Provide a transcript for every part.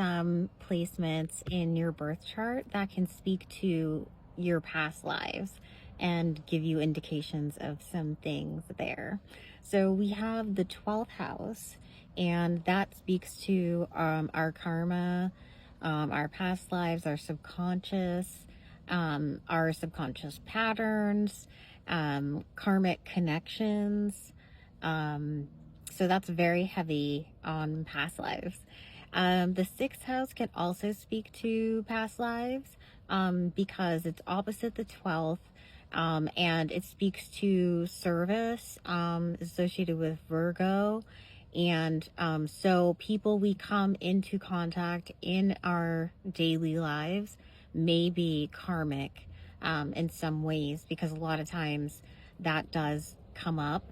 some placements in your birth chart that can speak to your past lives and give you indications of some things there. So we have the 12th house, and that speaks to our karma, our past lives, our subconscious patterns, karmic connections. So that's very heavy on past lives. The 6th house can also speak to past lives because it's opposite the 12th. And it speaks to service associated with Virgo. And so people we come into contact in our daily lives may be karmic in some ways, because a lot of times that does come up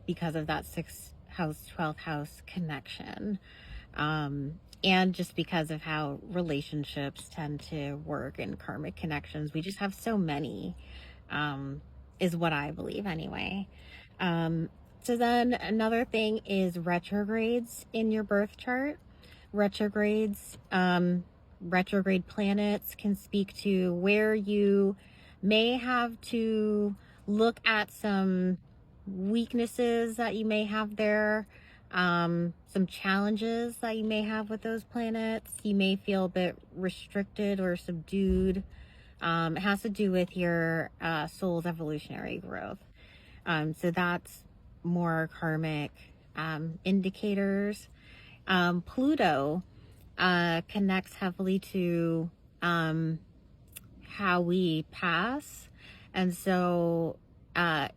because of that 6th house, 12th house connection. And just because of how relationships tend to work in karmic connections, we just have so many, is what I believe anyway. So then another thing is retrogrades in your birth chart. Retrogrades, retrograde planets can speak to where you may have to look at some weaknesses that you may have there, some challenges that you may have with those planets. You may feel a bit restricted or subdued. It has to do with your soul's evolutionary growth. So that's more karmic indicators. Pluto connects heavily to how we pass. And so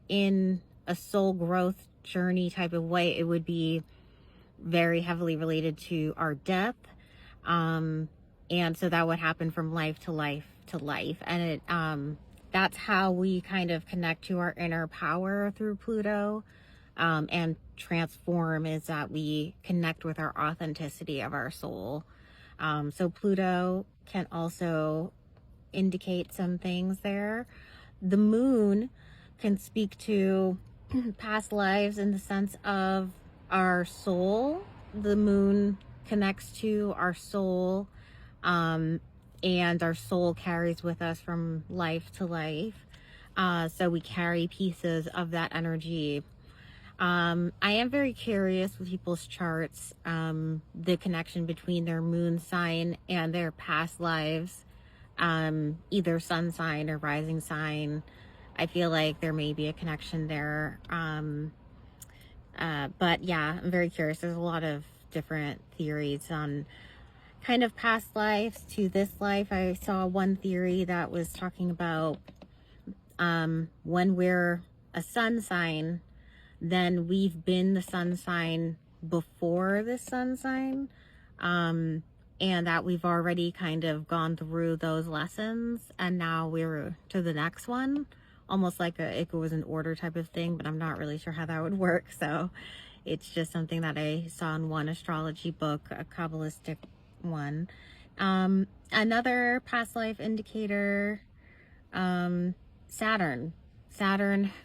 in a soul growth journey type of way, it would be very heavily related to our death. And so that would happen from life to life to life. And it that's how we kind of connect to our inner power through Pluto. And transform is that we connect with our authenticity of our soul. So Pluto can also indicate some things there. The moon can speak to past lives in the sense of our soul. The moon connects to our soul, and our soul carries with us from life to life. So we carry pieces of that energy. I am very curious with people's charts, the connection between their moon sign and their past lives, either sun sign or rising sign. I feel like there may be a connection there. But yeah, I'm very curious. There's a lot of different theories on kind of past lives to this life. I saw one theory that was talking about when we're a sun sign, then we've been the sun sign before the sun sign, and that we've already kind of gone through those lessons, and now we're to the next one, almost like it was an order type of thing, but I'm not really sure how that would work. So it's just something that I saw in one astrology book, a Kabbalistic one. Another past life indicator, Saturn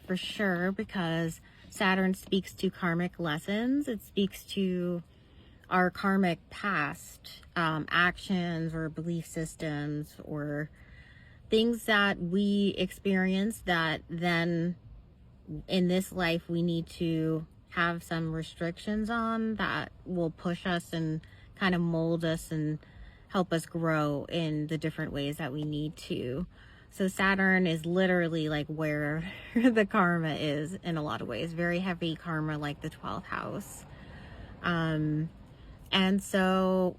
for sure, because Saturn speaks to karmic lessons. It speaks to our karmic past actions or belief systems or things that we experience that then in this life we need to have some restrictions on, that will push us and kind of mold us and help us grow in the different ways that we need to. So Saturn is literally like where the karma is in a lot of ways. Very heavy karma, like the 12th house. And so,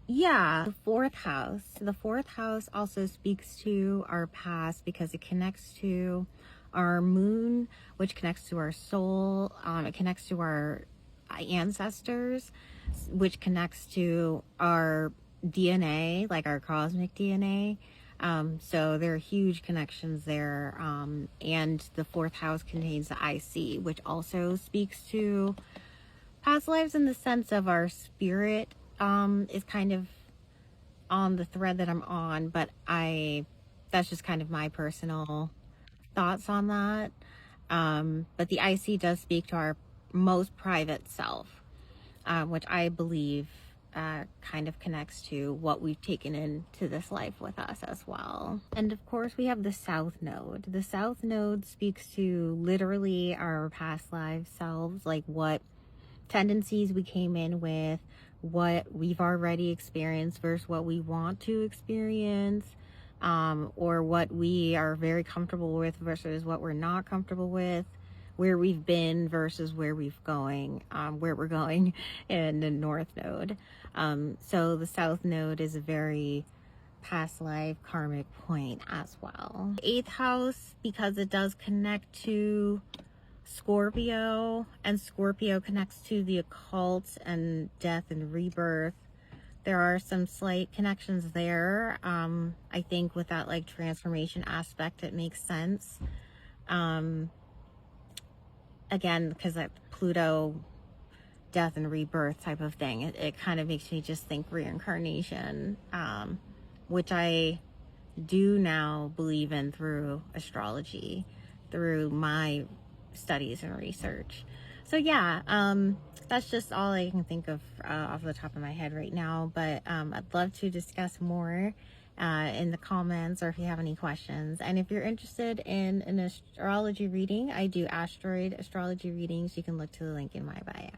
yeah, the 4th house. The 4th house also speaks to our past because it connects to our moon, which connects to our soul. It connects to our ancestors, which connects to our DNA, like our cosmic DNA. So there are huge connections there. And the 4th house contains the IC, which also speaks to past lives in the sense of our spirit, is kind of on the thread that I'm on, but that's just kind of my personal thoughts on that. But the IC does speak to our most private self, which I believe kind of connects to what we've taken into this life with us as well. And of course, we have the South Node. The South Node speaks to literally our past life selves, like what tendencies we came in with, what we've already experienced versus what we want to experience, or what we are very comfortable with versus what we're not comfortable with, where we've been versus where we're going in the North Node. So the South Node is a very past life karmic point as well. Eighth house, because it does connect to Scorpio, and Scorpio connects to the occult and death and rebirth. There are some slight connections there. I think with that like transformation aspect, it makes sense. Again, because that Pluto, death and rebirth type of thing, it kind of makes me just think reincarnation, which I do now believe in through astrology, through my studies and research. So yeah, that's just all I can think of off the top of my head right now, but I'd love to discuss more in the comments, or if you have any questions. And if you're interested in an astrology reading, I do asteroid astrology readings. You can look to the link in my bio.